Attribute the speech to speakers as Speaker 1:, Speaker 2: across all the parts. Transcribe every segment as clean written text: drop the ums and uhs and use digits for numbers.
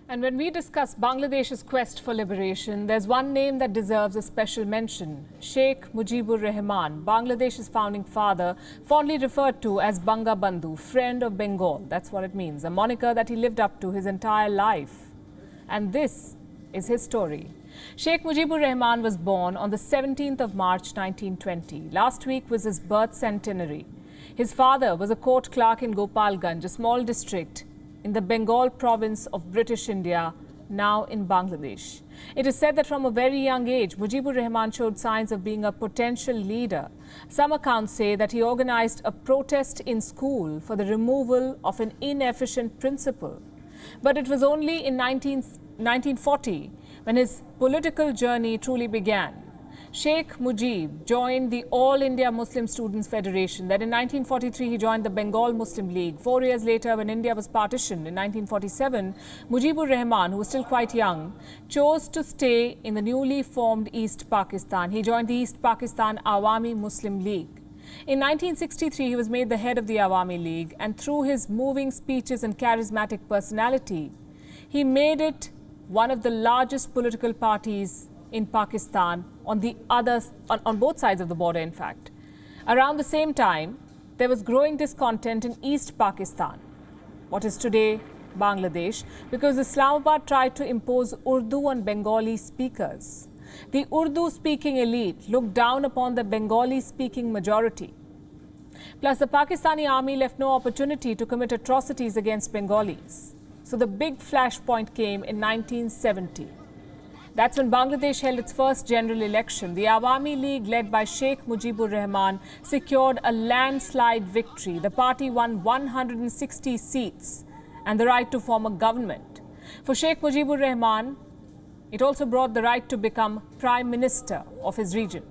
Speaker 1: And when we discuss Bangladesh's quest for liberation, there's one name that deserves a special mention. Sheikh Mujibur Rahman, Bangladesh's founding father, fondly referred to as Bangabandhu, friend of Bengal. That's what it means, a moniker that he lived up to his entire life. And this is his story. Sheikh Mujibur Rahman was born on the 17th of March 1920. Last week was his birth centenary. His father was a court clerk in Gopalganj, a small district in the Bengal province of British India, now in Bangladesh. It is said that from a very young age, Mujibur Rahman showed signs of being a potential leader. Some accounts say that he organized a protest in school for the removal of an inefficient principal. But it was only in 1940 when his political journey truly began. Sheikh Mujib joined the All India Muslim Students Federation. Then in 1943, he joined the Bengal Muslim League. 4 years later, when India was partitioned in 1947, Mujibur Rahman, who was still quite young, chose to stay in the newly formed East Pakistan. He joined the East Pakistan AWAMI Muslim League. In 1963, he was made the head of the AWAMI League, and through his moving speeches and charismatic personality, he made it one of the largest political parties in Pakistan, on both sides of the border, in fact. Around the same time, there was growing discontent in East Pakistan, what is today Bangladesh, because Islamabad tried to impose Urdu on Bengali speakers. The Urdu-speaking elite looked down upon the Bengali-speaking majority. Plus, the Pakistani army left no opportunity to commit atrocities against Bengalis. So the big flashpoint came in 1970. That's when Bangladesh held its first general election. The Awami League, led by Sheikh Mujibur Rahman, secured a landslide victory. The party won 160 seats and the right to form a government. For Sheikh Mujibur Rahman, it also brought the right to become Prime Minister of his region.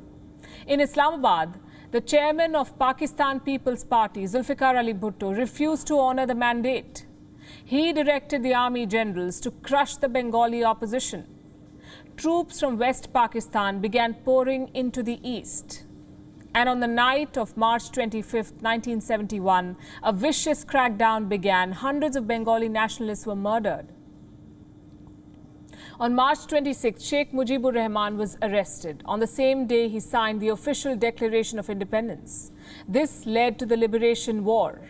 Speaker 1: In Islamabad, the chairman of Pakistan People's Party, Zulfikar Ali Bhutto, refused to honor the mandate. He directed the army generals to crush the Bengali opposition. Troops from West Pakistan began pouring into the east. And on the night of March 25, 1971, a vicious crackdown began. Hundreds of Bengali nationalists were murdered. On March 26, Sheikh Mujibur Rahman was arrested. On the same day, he signed the official Declaration of Independence. This led to the Liberation War.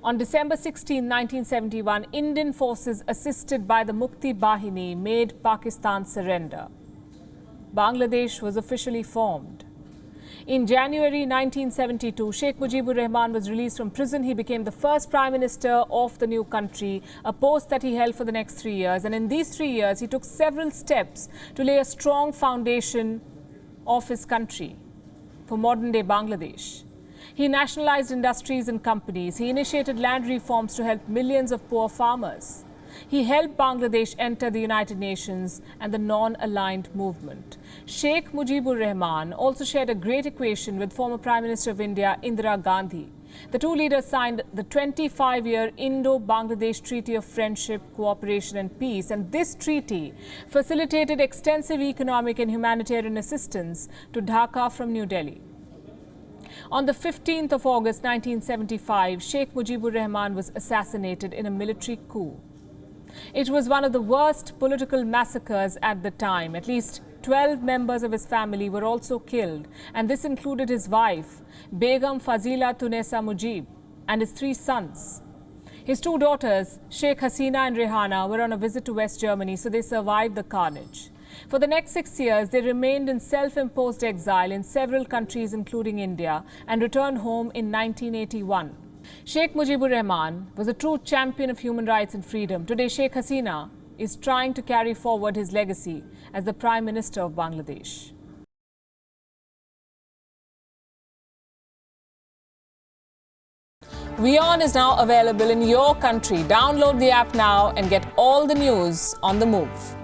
Speaker 1: On December 16, 1971, Indian forces assisted by the Mukti Bahini made Pakistan surrender. Bangladesh was officially formed. In January 1972, Sheikh Mujibur Rahman was released from prison. He became the first Prime Minister of the new country, a post that he held for the next 3 years. And in these 3 years, he took several steps to lay a strong foundation of his country for modern-day Bangladesh. He nationalized industries and companies. He initiated land reforms to help millions of poor farmers. He helped Bangladesh enter the United Nations and the non-aligned movement. Sheikh Mujibur Rahman also shared a great equation with former Prime Minister of India, Indira Gandhi. The two leaders signed the 25-year Indo-Bangladesh Treaty of Friendship, Cooperation and Peace. And this treaty facilitated extensive economic and humanitarian assistance to Dhaka from New Delhi. On the 15th of August 1975, Sheikh Mujibur Rahman was assassinated in a military coup. It was one of the worst political massacres at the time. At least 12 members of his family were also killed, and this included his wife, Begum Fazila Tunesa Mujib, and his 3 sons. His 2 daughters, Sheikh Hasina and Rehana, were on a visit to West Germany, so they survived the carnage. For the next 6 years, they remained in self-imposed exile in several countries, including India, and returned home in 1981. Sheikh Mujibur Rahman was a true champion of human rights and freedom. Today, Sheikh Hasina is trying to carry forward his legacy as the Prime Minister of Bangladesh. WION is now available in your country. Download the app now and get all the news on the move.